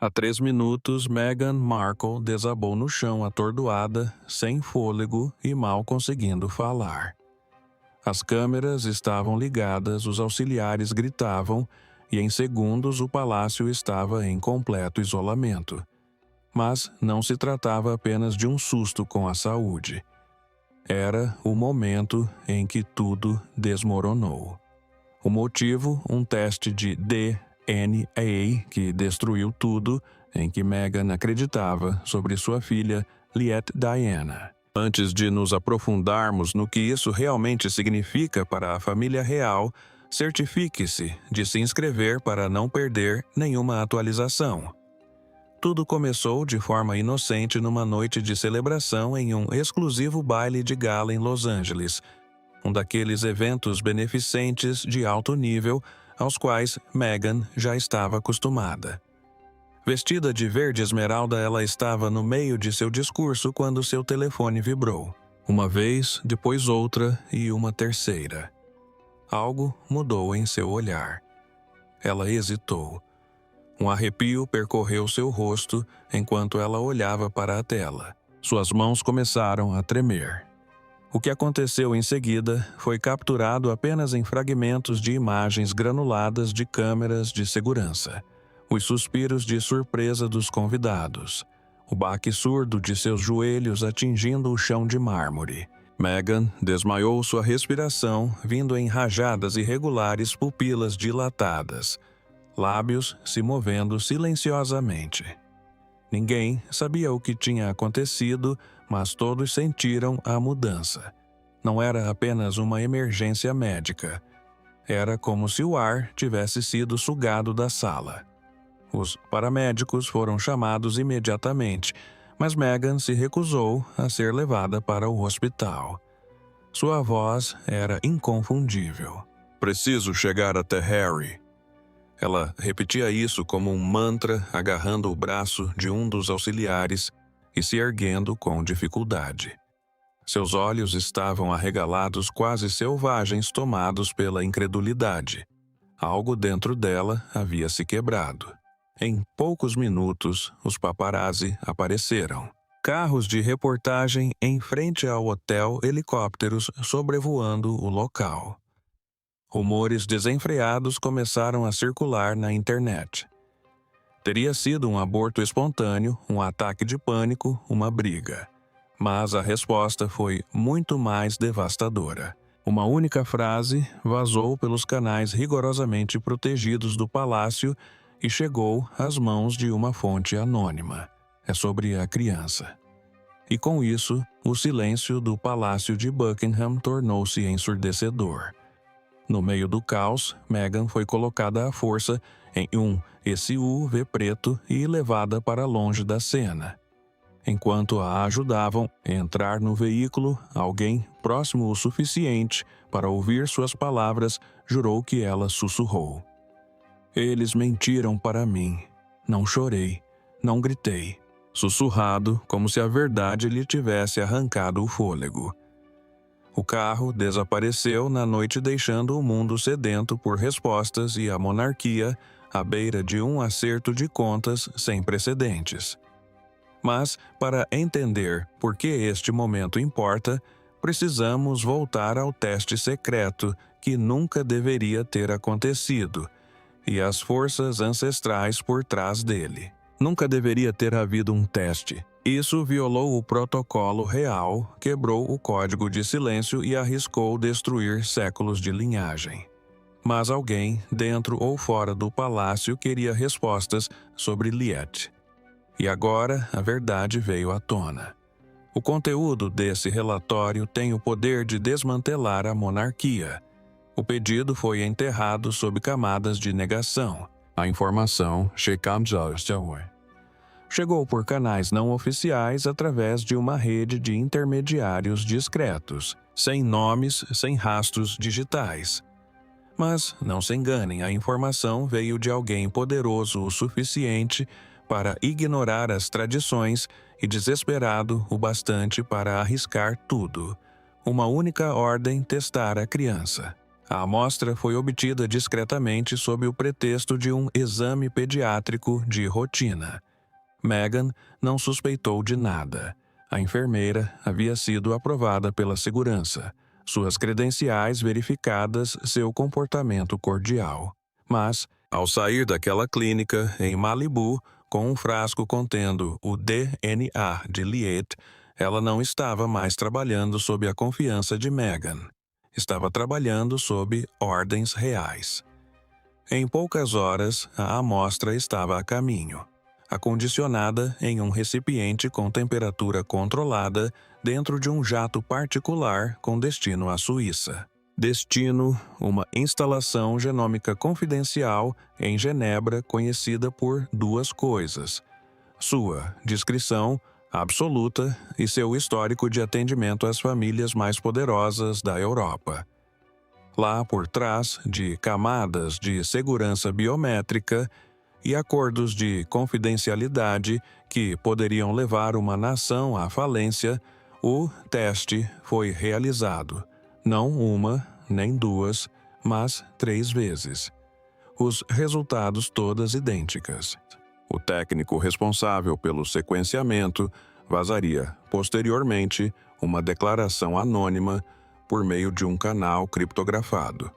Há 3 minutos, Meghan Markle desabou no chão atordoada, sem fôlego e mal conseguindo falar. As câmeras estavam ligadas, os auxiliares gritavam, e em segundos o palácio estava em completo isolamento. Mas não se tratava apenas de um susto com a saúde. Era o momento em que tudo desmoronou. O motivo, um teste de DNA que destruiu tudo em que Meghan acreditava sobre sua filha, Liet Diana. Antes de nos aprofundarmos no que isso realmente significa para a família real, certifique-se de se inscrever para não perder nenhuma atualização. Tudo começou de forma inocente numa noite de celebração em um exclusivo baile de gala em Los Angeles, um daqueles eventos beneficentes de alto nível aos quais Meghan já estava acostumada. Vestida de verde esmeralda, ela estava no meio de seu discurso quando seu telefone vibrou. Uma vez, depois outra e uma terceira. Algo mudou em seu olhar. Ela hesitou. Um arrepio percorreu seu rosto enquanto ela olhava para a tela. Suas mãos começaram a tremer. O que aconteceu em seguida foi capturado apenas em fragmentos de imagens granuladas de câmeras de segurança. Os suspiros de surpresa dos convidados. O baque surdo de seus joelhos atingindo o chão de mármore. Meghan desmaiou sua respiração, vindo em rajadas irregulares, pupilas dilatadas. Lábios se movendo silenciosamente. Ninguém sabia o que tinha acontecido, mas todos sentiram a mudança. Não era apenas uma emergência médica. Era como se o ar tivesse sido sugado da sala. Os paramédicos foram chamados imediatamente, mas Meghan se recusou a ser levada para o hospital. Sua voz era inconfundível. "Preciso chegar até Harry." Ela repetia isso como um mantra, agarrando o braço de um dos auxiliares e se erguendo com dificuldade. Seus olhos estavam arregalados, quase selvagens, tomados pela incredulidade. Algo dentro dela havia se quebrado. Em poucos minutos, os paparazzi apareceram. Carros de reportagem em frente ao hotel, helicópteros sobrevoando o local. Rumores desenfreados começaram a circular na internet. Teria sido um aborto espontâneo, um ataque de pânico, uma briga. Mas a resposta foi muito mais devastadora. Uma única frase vazou pelos canais rigorosamente protegidos do palácio e chegou às mãos de uma fonte anônima. É sobre a criança. E com isso, o silêncio do palácio de Buckingham tornou-se ensurdecedor. No meio do caos, Meghan foi colocada à força em um SUV preto e levada para longe da cena. Enquanto a ajudavam a entrar no veículo, alguém próximo o suficiente para ouvir suas palavras jurou que ela sussurrou: "Eles mentiram para mim. Não chorei, não gritei." Sussurrado, como se a verdade lhe tivesse arrancado o fôlego. O carro desapareceu na noite, deixando o mundo sedento por respostas e a monarquia à beira de um acerto de contas sem precedentes. Mas, para entender por que este momento importa, precisamos voltar ao teste secreto que nunca deveria ter acontecido e às forças ancestrais por trás dele. Nunca deveria ter havido um teste. Isso violou o protocolo real, quebrou o código de silêncio e arriscou destruir séculos de linhagem. Mas alguém, dentro ou fora do palácio, queria respostas sobre Liet. E agora a verdade veio à tona. O conteúdo desse relatório tem o poder de desmantelar a monarquia. O pedido foi enterrado sob camadas de negação. A informação chegou por canais não oficiais através de uma rede de intermediários discretos, sem nomes, sem rastros digitais. Mas, não se enganem, a informação veio de alguém poderoso o suficiente para ignorar as tradições e desesperado o bastante para arriscar tudo. Uma única ordem: testar a criança. A amostra foi obtida discretamente sob o pretexto de um exame pediátrico de rotina. Meghan não suspeitou de nada. A enfermeira havia sido aprovada pela segurança, suas credenciais verificadas, seu comportamento cordial. Mas, ao sair daquela clínica em Malibu, com um frasco contendo o DNA de Liette, ela não estava mais trabalhando sob a confiança de Meghan. Estava trabalhando sob ordens reais. Em poucas horas, a amostra estava a caminho, acondicionada em um recipiente com temperatura controlada dentro de um jato particular com destino à Suíça. Destino: uma instalação genômica confidencial em Genebra conhecida por duas coisas: sua discrição absoluta e seu histórico de atendimento às famílias mais poderosas da Europa. Lá por trás de camadas de segurança biométrica e acordos de confidencialidade que poderiam levar uma nação à falência, o teste foi realizado, não uma, nem duas, mas 3 vezes. Os resultados todas idênticas. O técnico responsável pelo sequenciamento vazaria, posteriormente, uma declaração anônima por meio de um canal criptografado.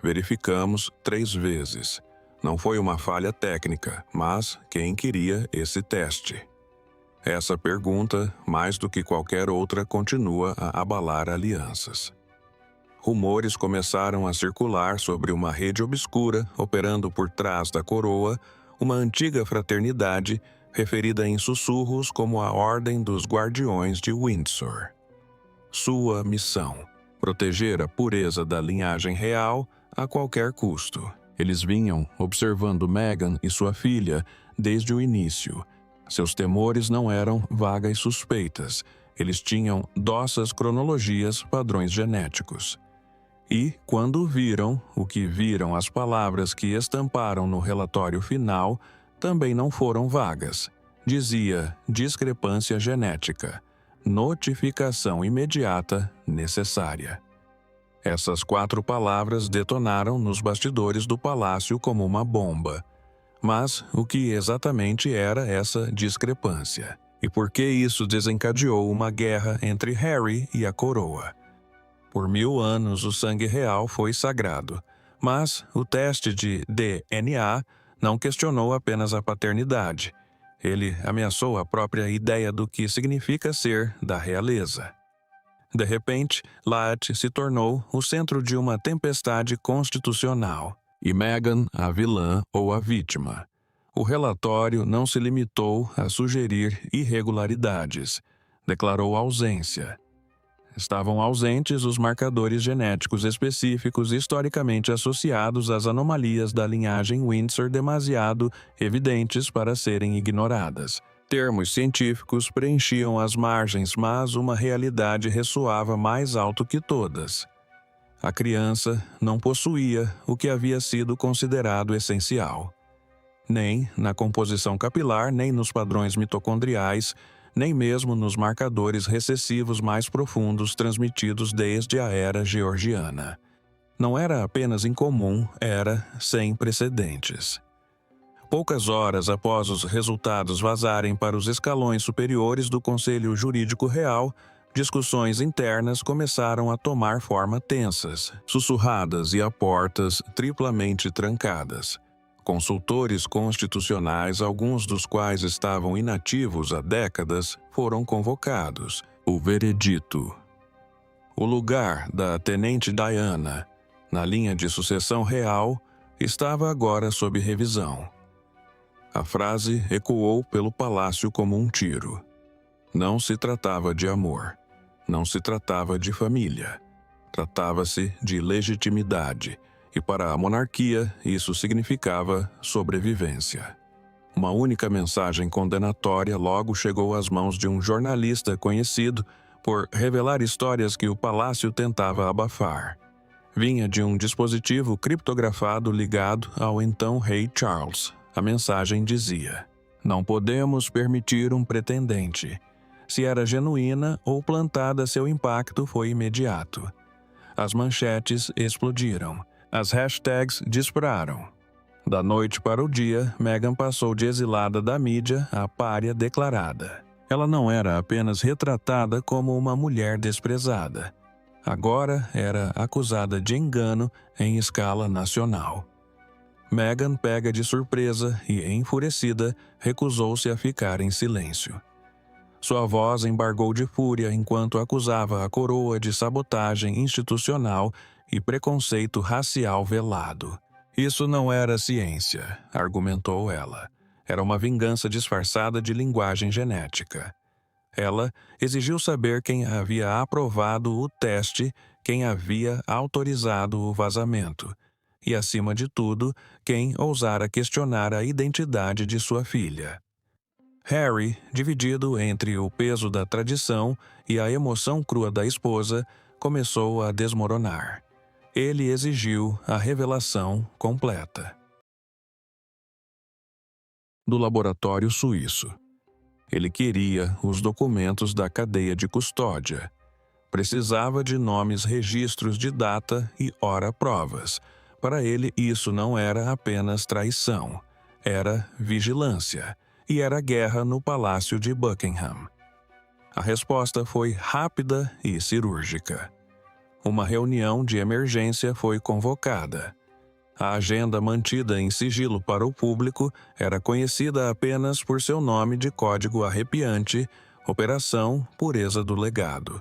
Verificamos 3 vezes. Não foi uma falha técnica, mas quem queria esse teste? Essa pergunta, mais do que qualquer outra, continua a abalar alianças. Rumores começaram a circular sobre uma rede obscura operando por trás da coroa, uma antiga fraternidade referida em sussurros como a Ordem dos Guardiões de Windsor. Sua missão: proteger a pureza da linhagem real a qualquer custo. Eles vinham observando Meghan e sua filha desde o início. Seus temores não eram vagas suspeitas. Eles tinham dossas cronologias, padrões genéticos. E, quando viram o que viram, as palavras que estamparam no relatório final também não foram vagas. Dizia discrepância genética, notificação imediata necessária. Essas 4 palavras detonaram nos bastidores do palácio como uma bomba. Mas o que exatamente era essa discrepância? E por que isso desencadeou uma guerra entre Harry e a coroa? Por 1000 anos o sangue real foi sagrado, mas o teste de DNA não questionou apenas a paternidade. Ele ameaçou a própria ideia do que significa ser da realeza. De repente, Liette se tornou o centro de uma tempestade constitucional, e Meghan a vilã ou a vítima. O relatório não se limitou a sugerir irregularidades, declarou ausência. Estavam ausentes os marcadores genéticos específicos historicamente associados às anomalias da linhagem Windsor demasiado evidentes para serem ignoradas. Termos científicos preenchiam as margens, mas uma realidade ressoava mais alto que todas. A criança não possuía o que havia sido considerado essencial. Nem na composição capilar, nem nos padrões mitocondriais, nem mesmo nos marcadores recessivos mais profundos transmitidos desde a era georgiana. Não era apenas incomum, era sem precedentes. Poucas horas após os resultados vazarem para os escalões superiores do Conselho Jurídico Real, discussões internas começaram a tomar forma tensas, sussurradas e a portas triplamente trancadas. Consultores constitucionais, alguns dos quais estavam inativos há décadas, foram convocados. O veredito. O lugar da Tenente Diana, na linha de sucessão real, estava agora sob revisão. A frase ecoou pelo palácio como um tiro. Não se tratava de amor. Não se tratava de família. Tratava-se de legitimidade. E para a monarquia, isso significava sobrevivência. Uma única mensagem condenatória logo chegou às mãos de um jornalista conhecido por revelar histórias que o palácio tentava abafar. Vinha de um dispositivo criptografado ligado ao então rei Charles. A mensagem dizia: "Não podemos permitir um pretendente. Se era genuína ou plantada, seu impacto foi imediato. As manchetes explodiram. As hashtags dispararam. Da noite para o dia, Meghan passou de exilada da mídia a pária declarada. Ela não era apenas retratada como uma mulher desprezada. Agora era acusada de engano em escala nacional. Meghan, pega de surpresa e enfurecida, recusou-se a ficar em silêncio. Sua voz embargou de fúria enquanto acusava a coroa de sabotagem institucional e preconceito racial velado. Isso não era ciência, argumentou ela. Era uma vingança disfarçada de linguagem genética. Ela exigiu saber quem havia aprovado o teste, quem havia autorizado o vazamento. E, acima de tudo, quem ousara questionar a identidade de sua filha. Harry, dividido entre o peso da tradição e a emoção crua da esposa, começou a desmoronar. Ele exigiu a revelação completa. Do laboratório suíço. Ele queria os documentos da cadeia de custódia. Precisava de nomes, registros de data e hora-provas. Para ele, isso não era apenas traição. Era vigilância. E era guerra no Palácio de Buckingham. A resposta foi rápida e cirúrgica. Uma reunião de emergência foi convocada. A agenda mantida em sigilo para o público era conhecida apenas por seu nome de código arrepiante, Operação Pureza do Legado.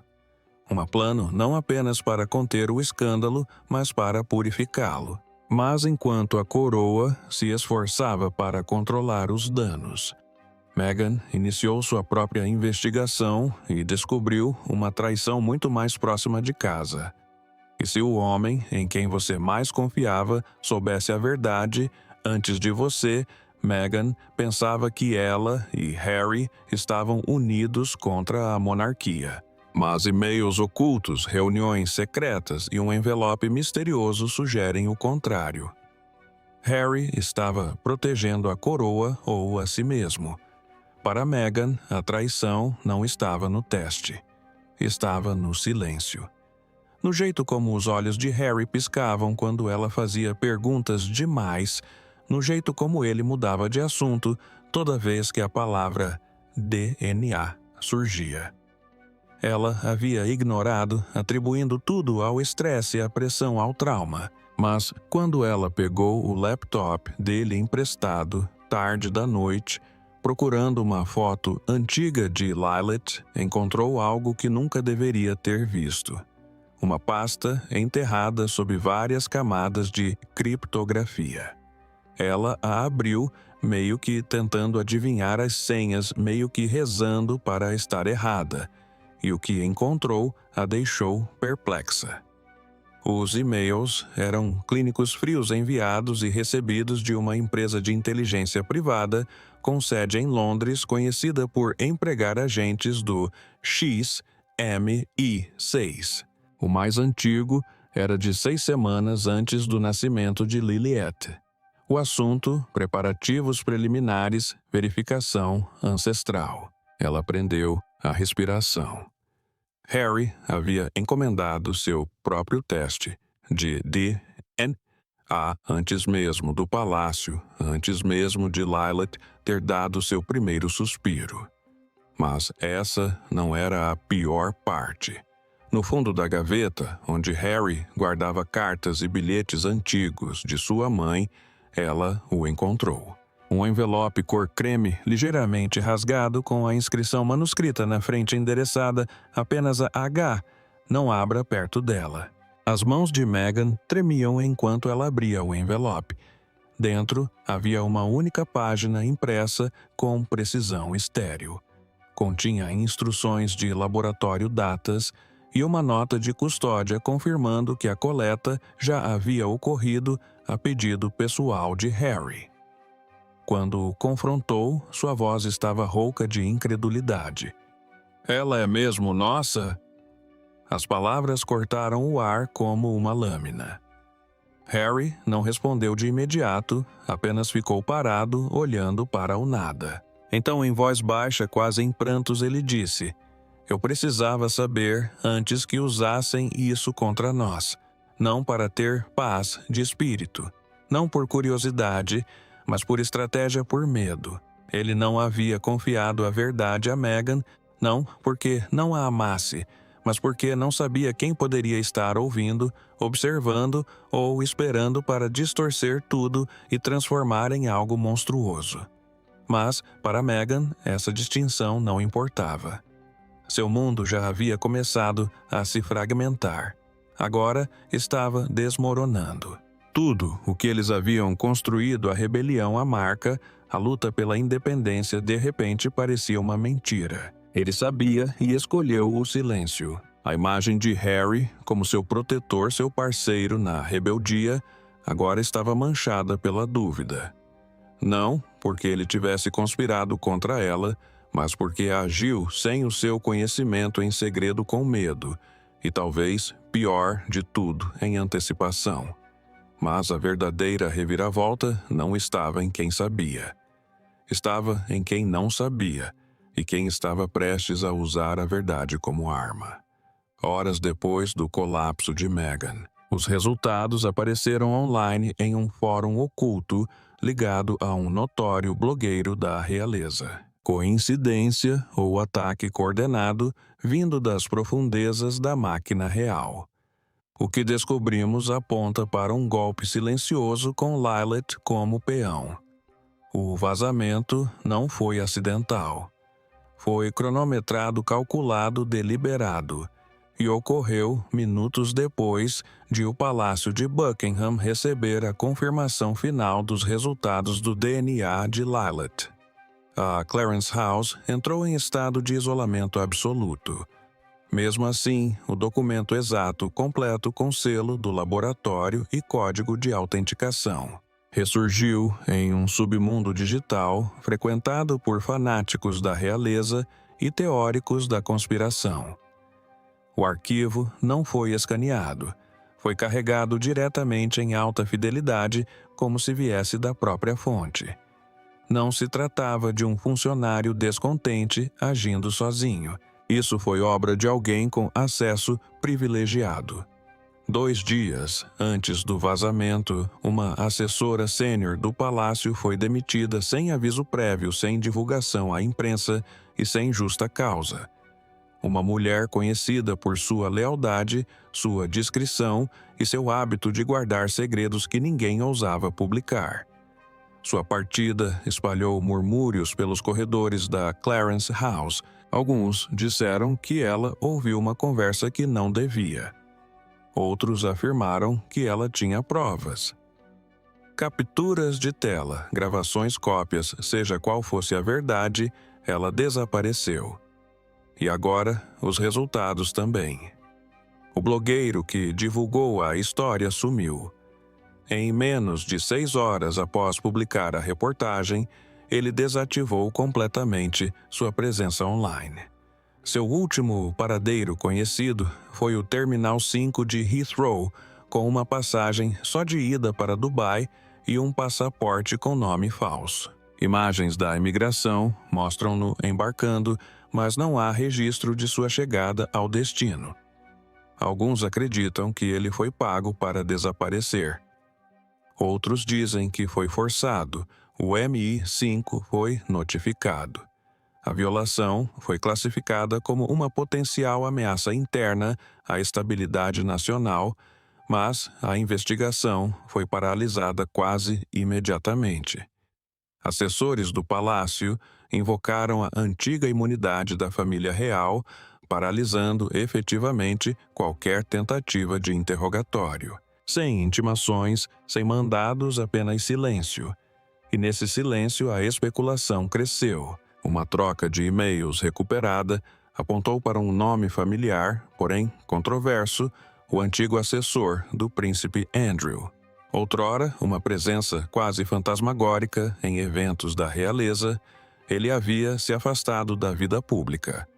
Um plano não apenas para conter o escândalo, mas para purificá-lo. Mas enquanto a coroa se esforçava para controlar os danos, Meghan iniciou sua própria investigação e descobriu uma traição muito mais próxima de casa. E se o homem em quem você mais confiava soubesse a verdade antes de você, Meghan pensava que ela e Harry estavam unidos contra a monarquia. Mas e-mails ocultos, reuniões secretas e um envelope misterioso sugerem o contrário. Harry estava protegendo a coroa ou a si mesmo. Para Meghan, a traição não estava no teste. Estava no silêncio. No jeito como os olhos de Harry piscavam quando ela fazia perguntas demais, no jeito como ele mudava de assunto toda vez que a palavra DNA surgia. Ela havia ignorado, atribuindo tudo ao estresse e à pressão ao trauma. Mas, quando ela pegou o laptop dele emprestado, tarde da noite, procurando uma foto antiga de Lilith, encontrou algo que nunca deveria ter visto. Uma pasta enterrada sob várias camadas de criptografia. Ela a abriu, meio que tentando adivinhar as senhas, meio que rezando para estar errada. E o que encontrou a deixou perplexa. Os e-mails eram clínicos frios enviados e recebidos de uma empresa de inteligência privada com sede em Londres, conhecida por empregar agentes do XMI6. O mais antigo era de 6 semanas antes do nascimento de Liliette. O assunto: preparativos preliminares, verificação ancestral. Ela prendeu a respiração. Harry havia encomendado seu próprio teste de DNA antes mesmo do palácio, antes mesmo de Lilith ter dado seu primeiro suspiro. Mas essa não era a pior parte. No fundo da gaveta, onde Harry guardava cartas e bilhetes antigos de sua mãe, ela o encontrou. Um envelope cor creme, ligeiramente rasgado, com a inscrição manuscrita na frente endereçada apenas a H, não abra perto dela. As mãos de Meghan tremiam enquanto ela abria o envelope. Dentro havia uma única página impressa com precisão estéril. Continha instruções de laboratório, datas e uma nota de custódia confirmando que a coleta já havia ocorrido a pedido pessoal de Harry. Quando o confrontou, sua voz estava rouca de incredulidade. "Ela é mesmo nossa?" As palavras cortaram o ar como uma lâmina. Harry não respondeu de imediato, apenas ficou parado, olhando para o nada. Então, em voz baixa, quase em prantos, ele disse: Eu precisava saber antes que usassem isso contra nós, não para ter paz de espírito, não por curiosidade, mas por estratégia por medo. Ele não havia confiado a verdade a Meghan, não porque não a amasse, mas porque não sabia quem poderia estar ouvindo, observando ou esperando para distorcer tudo e transformar em algo monstruoso. Mas, para Meghan, essa distinção não importava. Seu mundo já havia começado a se fragmentar. Agora estava desmoronando. Tudo o que eles haviam construído, a rebelião à marca, a luta pela independência, de repente parecia uma mentira. Ele sabia e escolheu o silêncio. A imagem de Harry como seu protetor, seu parceiro na rebeldia, agora estava manchada pela dúvida. Não porque ele tivesse conspirado contra ela, mas porque agiu sem o seu conhecimento em segredo com medo, e talvez, pior de tudo, em antecipação. Mas a verdadeira reviravolta não estava em quem sabia. Estava em quem não sabia, e quem estava prestes a usar a verdade como arma. Horas depois do colapso de Meghan, os resultados apareceram online em um fórum oculto ligado a um notório blogueiro da realeza. Coincidência ou ataque coordenado vindo das profundezas da máquina real. O que descobrimos aponta para um golpe silencioso com Lilith como peão. O vazamento não foi acidental. Foi cronometrado, calculado, deliberado, e ocorreu minutos depois de o Palácio de Buckingham receber a confirmação final dos resultados do DNA de Lilith. A Clarence House entrou em estado de isolamento absoluto. Mesmo assim, o documento exato completo com selo do laboratório e código de autenticação ressurgiu em um submundo digital frequentado por fanáticos da realeza e teóricos da conspiração. O arquivo não foi escaneado. Foi carregado diretamente em alta fidelidade, como se viesse da própria fonte. Não se tratava de um funcionário descontente agindo sozinho. Isso foi obra de alguém com acesso privilegiado. 2 dias antes do vazamento, uma assessora sênior do palácio foi demitida sem aviso prévio, sem divulgação à imprensa e sem justa causa. Uma mulher conhecida por sua lealdade, sua discrição e seu hábito de guardar segredos que ninguém ousava publicar. Sua partida espalhou murmúrios pelos corredores da Clarence House. Alguns disseram que ela ouviu uma conversa que não devia. Outros afirmaram que ela tinha provas. Capturas de tela, gravações, cópias, seja qual fosse a verdade, ela desapareceu. E agora, os resultados também. O blogueiro que divulgou a história sumiu. Em menos de 6 horas após publicar a reportagem, ele desativou completamente sua presença online. Seu último paradeiro conhecido foi o Terminal 5 de Heathrow, com uma passagem só de ida para Dubai e um passaporte com nome falso. Imagens da imigração mostram-no embarcando, mas não há registro de sua chegada ao destino. Alguns acreditam que ele foi pago para desaparecer. Outros dizem que foi forçado. O MI5 foi notificado. A violação foi classificada como uma potencial ameaça interna à estabilidade nacional, mas a investigação foi paralisada quase imediatamente. Assessores do palácio invocaram a antiga imunidade da família real, paralisando efetivamente qualquer tentativa de interrogatório. Sem intimações, sem mandados, apenas silêncio. E nesse silêncio a especulação cresceu. Uma troca de e-mails recuperada apontou para um nome familiar, porém controverso, o antigo assessor do príncipe Andrew. Outrora, uma presença quase fantasmagórica em eventos da realeza, ele havia se afastado da vida pública.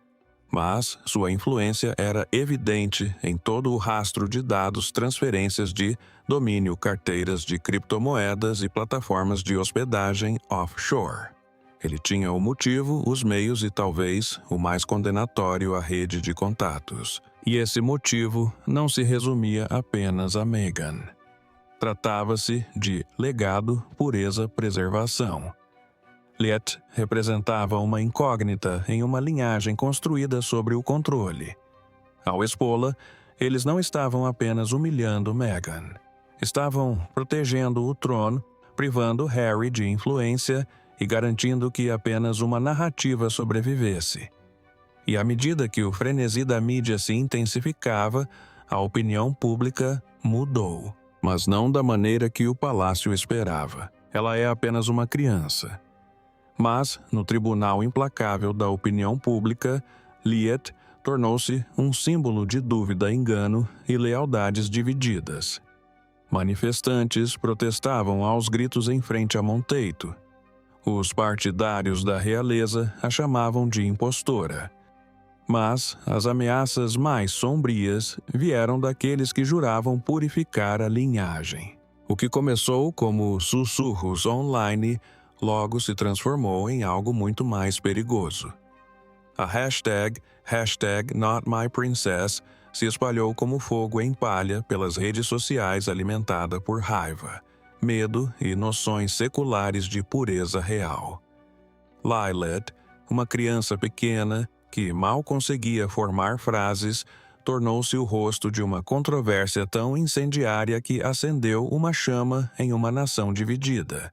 Mas sua influência era evidente em todo o rastro de dados, transferências de domínio, carteiras de criptomoedas e plataformas de hospedagem offshore. Ele tinha o motivo, os meios e talvez o mais condenatório, a rede de contatos. E esse motivo não se resumia apenas a Meghan. Tratava-se de legado, pureza, preservação. Liet representava uma incógnita em uma linhagem construída sobre o controle. Ao expô-la, eles não estavam apenas humilhando Meghan. Estavam protegendo o trono, privando Harry de influência e garantindo que apenas uma narrativa sobrevivesse. E à medida que o frenesi da mídia se intensificava, a opinião pública mudou. Mas não da maneira que o palácio esperava. Ela é apenas uma criança. Mas, no tribunal implacável da opinião pública, Liet tornou-se um símbolo de dúvida, engano e lealdades divididas. Manifestantes protestavam aos gritos em frente a Monteito. Os partidários da realeza a chamavam de impostora. Mas as ameaças mais sombrias vieram daqueles que juravam purificar a linhagem. O que começou como sussurros online logo se transformou em algo muito mais perigoso. A hashtag #NotMyPrincess se espalhou como fogo em palha pelas redes sociais, alimentada por raiva, medo e noções seculares de pureza real. Lilet, uma criança pequena que mal conseguia formar frases, tornou-se o rosto de uma controvérsia tão incendiária que acendeu uma chama em uma nação dividida.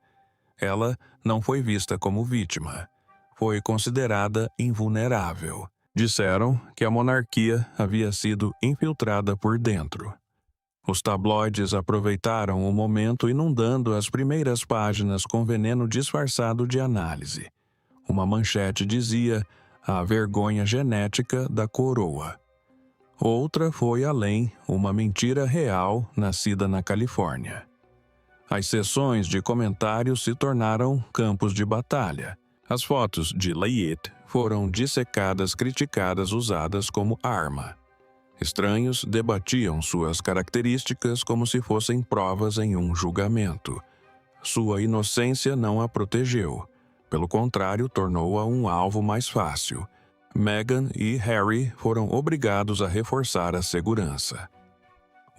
Ela não foi vista como vítima. Foi considerada invulnerável. Disseram que a monarquia havia sido infiltrada por dentro. Os tabloides aproveitaram o momento, inundando as primeiras páginas com veneno disfarçado de análise. Uma manchete dizia: a vergonha genética da coroa. Outra foi além, uma mentira real nascida na Califórnia. As sessões de comentários se tornaram campos de batalha. As fotos de Liet foram dissecadas, criticadas, usadas como arma. Estranhos debatiam suas características como se fossem provas em um julgamento. Sua inocência não a protegeu. Pelo contrário, tornou-a um alvo mais fácil. Meghan e Harry foram obrigados a reforçar a segurança.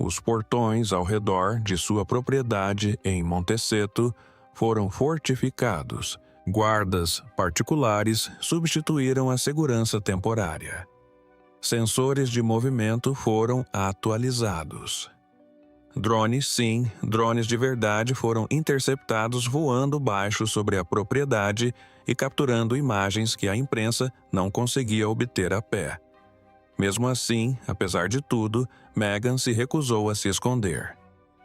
Os portões ao redor de sua propriedade em Montecito foram fortificados. Guardas particulares substituíram a segurança temporária. Sensores de movimento foram atualizados. Drones, sim, drones de verdade foram interceptados voando baixo sobre a propriedade e capturando imagens que a imprensa não conseguia obter a pé. Mesmo assim, apesar de tudo, Meghan se recusou a se esconder.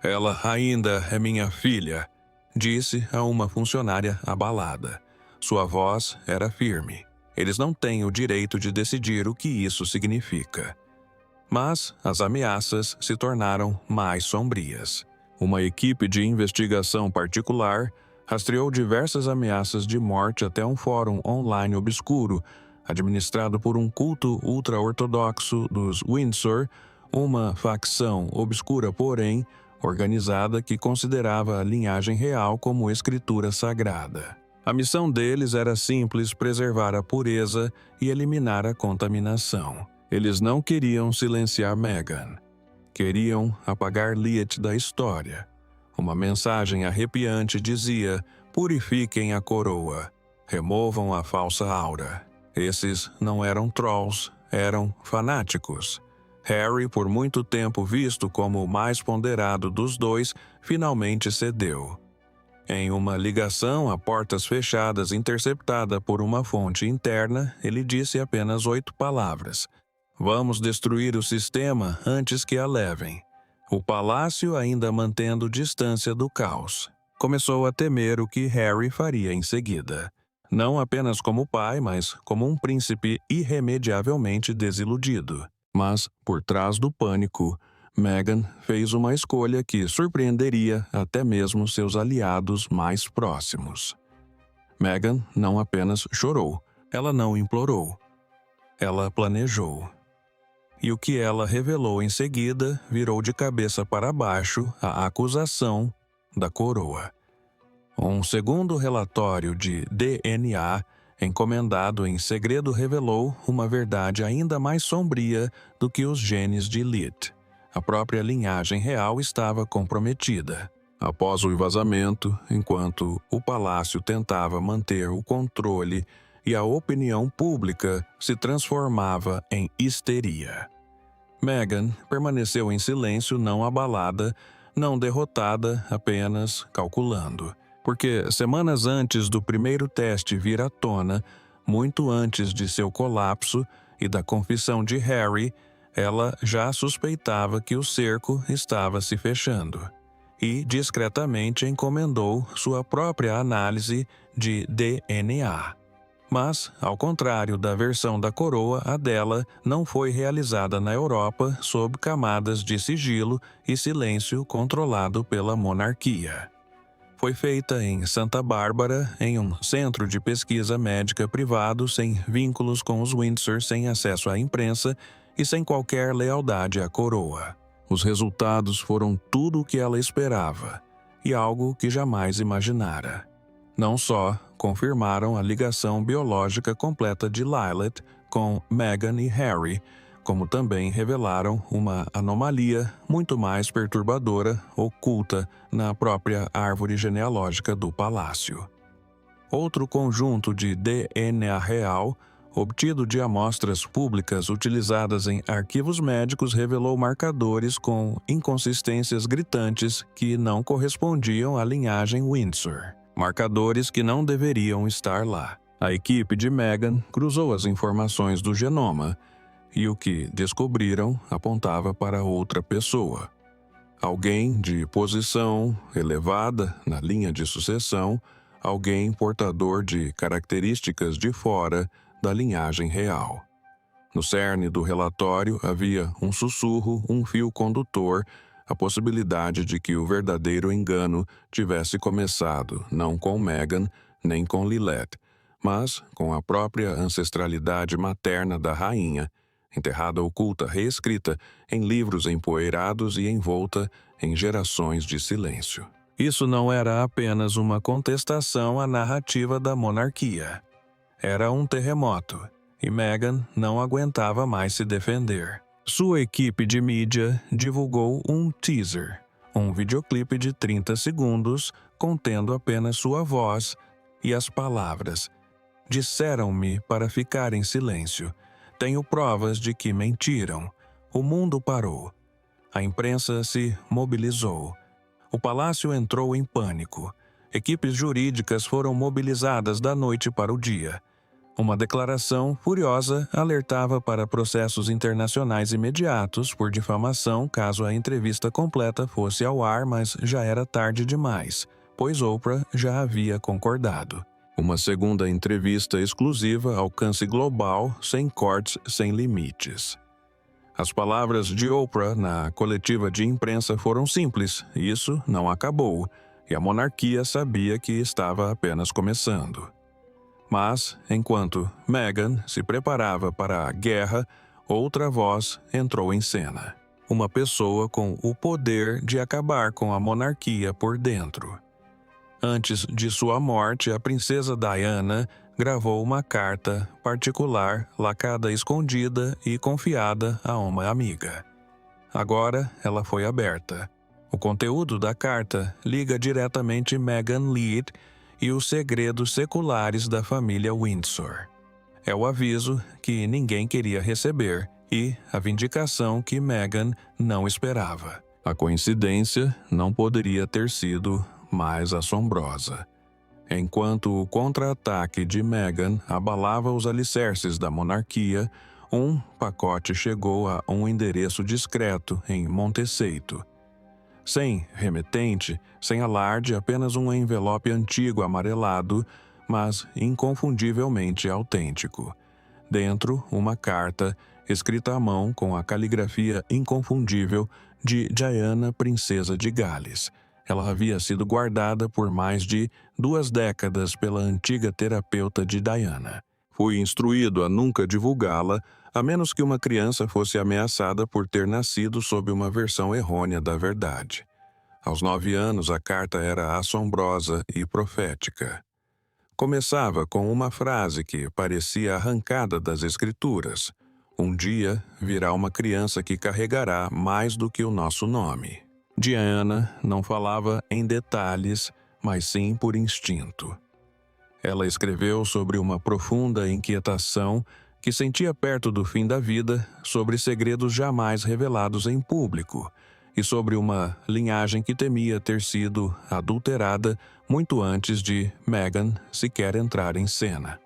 "Ela ainda é minha filha", disse a uma funcionária abalada. Sua voz era firme. Eles não têm o direito de decidir o que isso significa. Mas as ameaças se tornaram mais sombrias. Uma equipe de investigação particular rastreou diversas ameaças de morte até um fórum online obscuro, administrado por um culto ultra-ortodoxo dos Windsor, uma facção obscura, porém, organizada que considerava a linhagem real como escritura sagrada. A missão deles era simples: preservar a pureza e eliminar a contaminação. Eles não queriam silenciar Meghan. Queriam apagar Liet da história. Uma mensagem arrepiante dizia: purifiquem a coroa, removam a falsa aura. Esses não eram trolls, eram fanáticos. Harry, por muito tempo visto como o mais ponderado dos dois, finalmente cedeu. Em uma ligação a portas fechadas interceptada por uma fonte interna, ele disse apenas 8 palavras: "Vamos destruir o sistema antes que a levem." O palácio, ainda mantendo distância do caos, começou a temer o que Harry faria em seguida. Não apenas como pai, mas como um príncipe irremediavelmente desiludido. Mas, por trás do pânico, Meghan fez uma escolha que surpreenderia até mesmo seus aliados mais próximos. Meghan não apenas chorou, ela não implorou. Ela planejou. E o que ela revelou em seguida virou de cabeça para baixo a acusação da coroa. Um segundo relatório de DNA, encomendado em segredo, revelou uma verdade ainda mais sombria do que os genes de Lilith. A própria linhagem real estava comprometida. Após o vazamento, enquanto o palácio tentava manter o controle e a opinião pública se transformava em histeria. Meghan permaneceu em silêncio, não abalada, não derrotada, apenas calculando. Porque semanas antes do primeiro teste vir à tona, muito antes de seu colapso e da confissão de Harry, ela já suspeitava que o cerco estava se fechando e discretamente encomendou sua própria análise de DNA. Mas, ao contrário da versão da coroa, a dela não foi realizada na Europa sob camadas de sigilo e silêncio controlado pela monarquia. Foi feita em Santa Bárbara, em um centro de pesquisa médica privado sem vínculos com os Windsor, sem acesso à imprensa e sem qualquer lealdade à coroa. Os resultados foram tudo o que ela esperava e algo que jamais imaginara. Não só confirmaram a ligação biológica completa de Lilith com Meghan e Harry, como também revelaram uma anomalia muito mais perturbadora, oculta na própria árvore genealógica do palácio. Outro conjunto de DNA real, obtido de amostras públicas utilizadas em arquivos médicos, revelou marcadores com inconsistências gritantes que não correspondiam à linhagem Windsor. Marcadores que não deveriam estar lá. A equipe de Meghan cruzou as informações do genoma e o que descobriram apontava para outra pessoa. Alguém de posição elevada na linha de sucessão, alguém portador de características de fora da linhagem real. No cerne do relatório havia um sussurro, um fio condutor, a possibilidade de que o verdadeiro engano tivesse começado não com Meghan nem com Lilith, mas com a própria ancestralidade materna da rainha, enterrada oculta, reescrita em livros empoeirados e envolta em gerações de silêncio. Isso não era apenas uma contestação à narrativa da monarquia. Era um terremoto, e Meghan não aguentava mais se defender. Sua equipe de mídia divulgou um teaser, um videoclipe de 30 segundos contendo apenas sua voz e as palavras: "Disseram-me para ficar em silêncio. Tenho provas de que mentiram. O mundo parou. A imprensa se mobilizou. O palácio entrou em pânico. Equipes jurídicas foram mobilizadas da noite para o dia. Uma declaração furiosa alertava para processos internacionais imediatos por difamação caso a entrevista completa fosse ao ar, mas já era tarde demais, pois Oprah já havia concordado. Uma segunda entrevista exclusiva, alcance global, sem cortes, sem limites. As palavras de Oprah na coletiva de imprensa foram simples: isso não acabou, e a monarquia sabia que estava apenas começando. Mas, enquanto Meghan se preparava para a guerra, outra voz entrou em cena. Uma pessoa com o poder de acabar com a monarquia por dentro. Antes de sua morte, a princesa Diana gravou uma carta particular, lacada escondida e confiada a uma amiga. Agora ela foi aberta. O conteúdo da carta liga diretamente Meghan Lead e os segredos seculares da família Windsor. É o aviso que ninguém queria receber e a vindicação que Meghan não esperava. A coincidência não poderia ter sido mais assombrosa. Enquanto o contra-ataque de Meghan abalava os alicerces da monarquia, um pacote chegou a um endereço discreto em Montecito. Sem remetente, sem alarde, apenas um envelope antigo amarelado, mas inconfundivelmente autêntico. Dentro, uma carta, escrita à mão com a caligrafia inconfundível de Diana, princesa de Gales. Ela havia sido guardada por mais de 2 décadas pela antiga terapeuta de Diana. Fui instruído a nunca divulgá-la, a menos que uma criança fosse ameaçada por ter nascido sob uma versão errônea da verdade. Aos 9 anos, a carta era assombrosa e profética. Começava com uma frase que parecia arrancada das Escrituras: "Um dia virá uma criança que carregará mais do que o nosso nome." Diana não falava em detalhes, mas sim por instinto. Ela escreveu sobre uma profunda inquietação que sentia perto do fim da vida, sobre segredos jamais revelados em público e sobre uma linhagem que temia ter sido adulterada muito antes de Meghan sequer entrar em cena.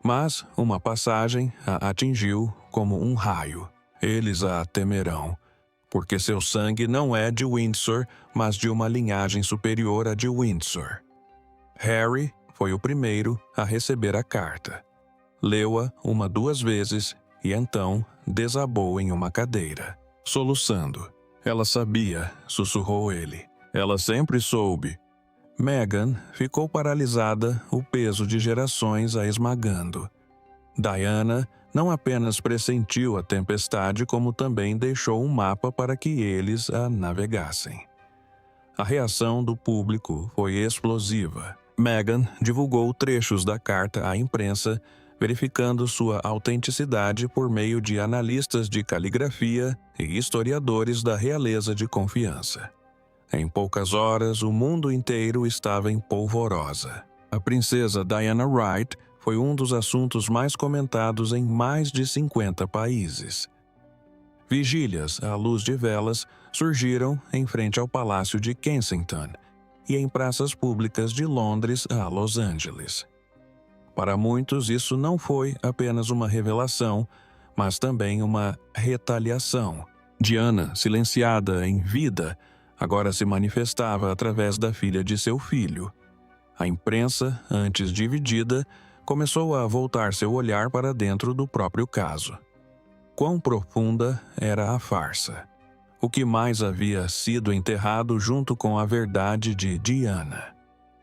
Mas uma passagem a atingiu como um raio. Eles a temerão, porque seu sangue não é de Windsor, mas de uma linhagem superior à de Windsor. Harry foi o primeiro a receber a carta. Leu-a 2 vezes e então desabou em uma cadeira, soluçando. "Ela sabia", sussurrou ele. "Ela sempre soube." Meghan ficou paralisada, o peso de gerações a esmagando. Diana não apenas pressentiu a tempestade, como também deixou um mapa para que eles a navegassem. A reação do público foi explosiva. Meghan divulgou trechos da carta à imprensa, verificando sua autenticidade por meio de analistas de caligrafia e historiadores da realeza de confiança. Em poucas horas, o mundo inteiro estava em polvorosa. A princesa Diana Wright foi um dos assuntos mais comentados em mais de 50 países. Vigílias à luz de velas surgiram em frente ao Palácio de Kensington e em praças públicas de Londres a Los Angeles. Para muitos, isso não foi apenas uma revelação, mas também uma retaliação. Diana, silenciada em vida, agora se manifestava através da filha de seu filho. A imprensa, antes dividida, começou a voltar seu olhar para dentro do próprio caso. Quão profunda era a farsa? O que mais havia sido enterrado junto com a verdade de Diana?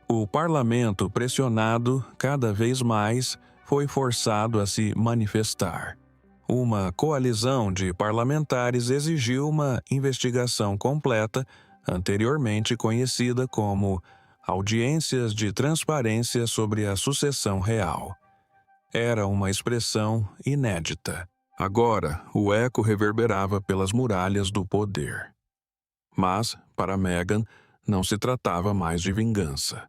O parlamento, pressionado cada vez mais, foi forçado a se manifestar. Uma coalizão de parlamentares exigiu uma investigação completa, anteriormente conhecida como audiências de transparência sobre a sucessão real. Era uma expressão inédita. Agora, o eco reverberava pelas muralhas do poder. Mas, para Meghan, não se tratava mais de vingança.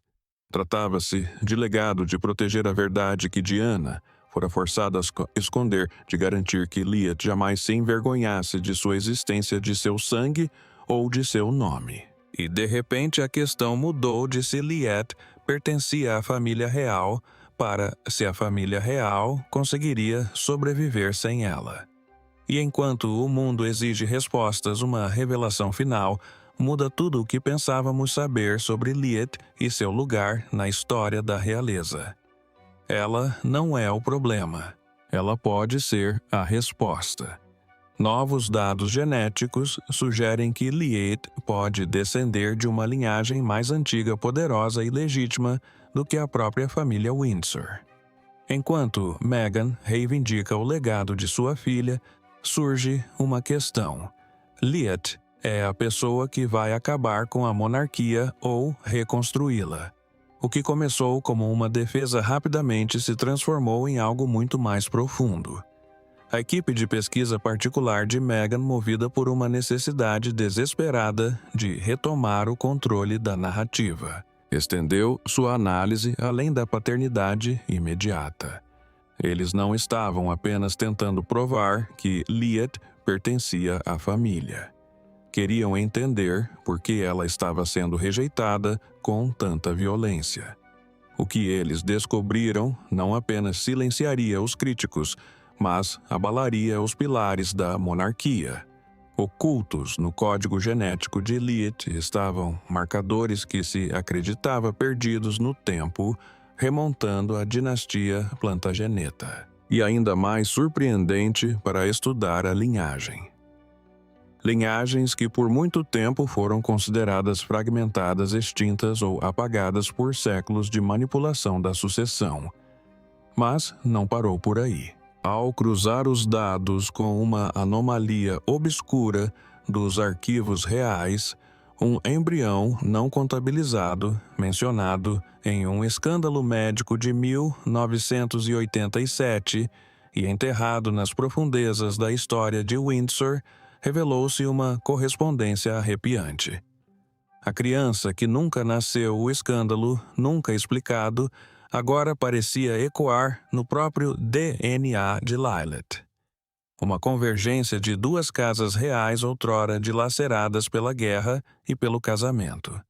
Tratava-se de legado de proteger a verdade que Diana fora forçada a esconder, de garantir que Liet jamais se envergonhasse de sua existência, de seu sangue ou de seu nome. E de repente a questão mudou de se Liet pertencia à família real para se a família real conseguiria sobreviver sem ela. E enquanto o mundo exige respostas, uma revelação final muda tudo o que pensávamos saber sobre Liet e seu lugar na história da realeza. Ela não é o problema. Ela pode ser a resposta. Novos dados genéticos sugerem que Liet pode descender de uma linhagem mais antiga, poderosa e legítima do que a própria família Windsor. Enquanto Meghan reivindica o legado de sua filha, surge uma questão. Liet é a pessoa que vai acabar com a monarquia ou reconstruí-la. O que começou como uma defesa rapidamente se transformou em algo muito mais profundo. A equipe de pesquisa particular de Meghan, movida por uma necessidade desesperada de retomar o controle da narrativa, estendeu sua análise além da paternidade imediata. Eles não estavam apenas tentando provar que Liet pertencia à família. Queriam entender por que ela estava sendo rejeitada com tanta violência. O que eles descobriram não apenas silenciaria os críticos, mas abalaria os pilares da monarquia. Ocultos no código genético de Liet estavam marcadores que se acreditava perdidos no tempo, remontando à dinastia Plantageneta. E ainda mais surpreendente para estudar a linhagem. Linhagens que por muito tempo foram consideradas fragmentadas, extintas ou apagadas por séculos de manipulação da sucessão. Mas não parou por aí. Ao cruzar os dados com uma anomalia obscura dos arquivos reais, um embrião não contabilizado mencionado em um escândalo médico de 1987 e enterrado nas profundezas da história de Windsor, revelou-se uma correspondência arrepiante. A criança que nunca nasceu, o escândalo, nunca explicado, agora parecia ecoar no próprio DNA de Lilith. Uma convergência de duas casas reais outrora dilaceradas pela guerra e pelo casamento.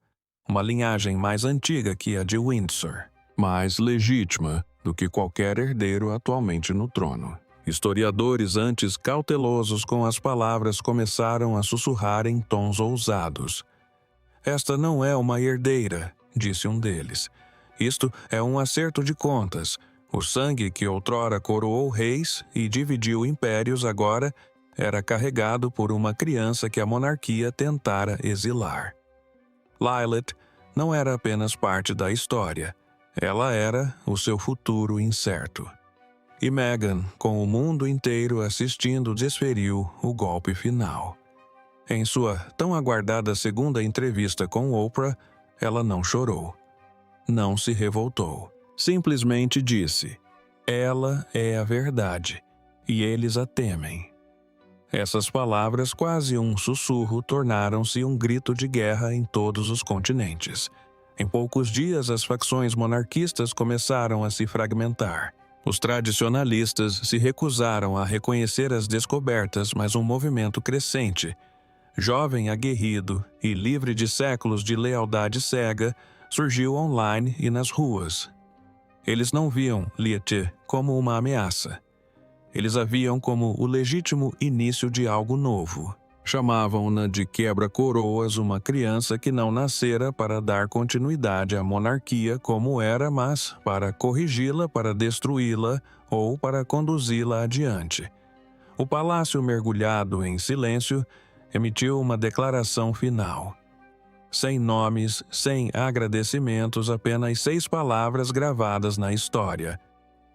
Uma linhagem mais antiga que a de Windsor, mais legítima do que qualquer herdeiro atualmente no trono. Historiadores antes cautelosos com as palavras começaram a sussurrar em tons ousados. Esta não é uma herdeira, disse um deles. Isto é um acerto de contas. O sangue que outrora coroou reis e dividiu impérios agora era carregado por uma criança que a monarquia tentara exilar. Lilith não era apenas parte da história, ela era o seu futuro incerto. E Meghan, com o mundo inteiro assistindo, desferiu o golpe final. Em sua tão aguardada segunda entrevista com Oprah, ela não chorou. Não se revoltou. Simplesmente disse: ela é a verdade, e eles a temem. Essas palavras, quase um sussurro, tornaram-se um grito de guerra em todos os continentes. Em poucos dias, as facções monarquistas começaram a se fragmentar. Os tradicionalistas se recusaram a reconhecer as descobertas, mas um movimento crescente, jovem, aguerrido e livre de séculos de lealdade cega, surgiu online e nas ruas. Eles não viam Lilith como uma ameaça. Eles a viam como o legítimo início de algo novo. Chamavam-na de quebra-coroas, uma criança que não nascera para dar continuidade à monarquia como era, mas para corrigi-la, para destruí-la ou para conduzi-la adiante. O palácio, mergulhado em silêncio, emitiu uma declaração final. Sem nomes, sem agradecimentos, apenas 6 palavras gravadas na história.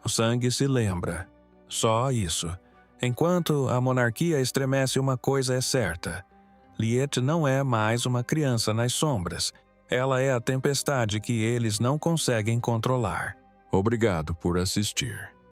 O sangue se lembra. Só isso. Enquanto a monarquia estremece, uma coisa é certa. Lilith não é mais uma criança nas sombras. Ela é a tempestade que eles não conseguem controlar. Obrigado por assistir.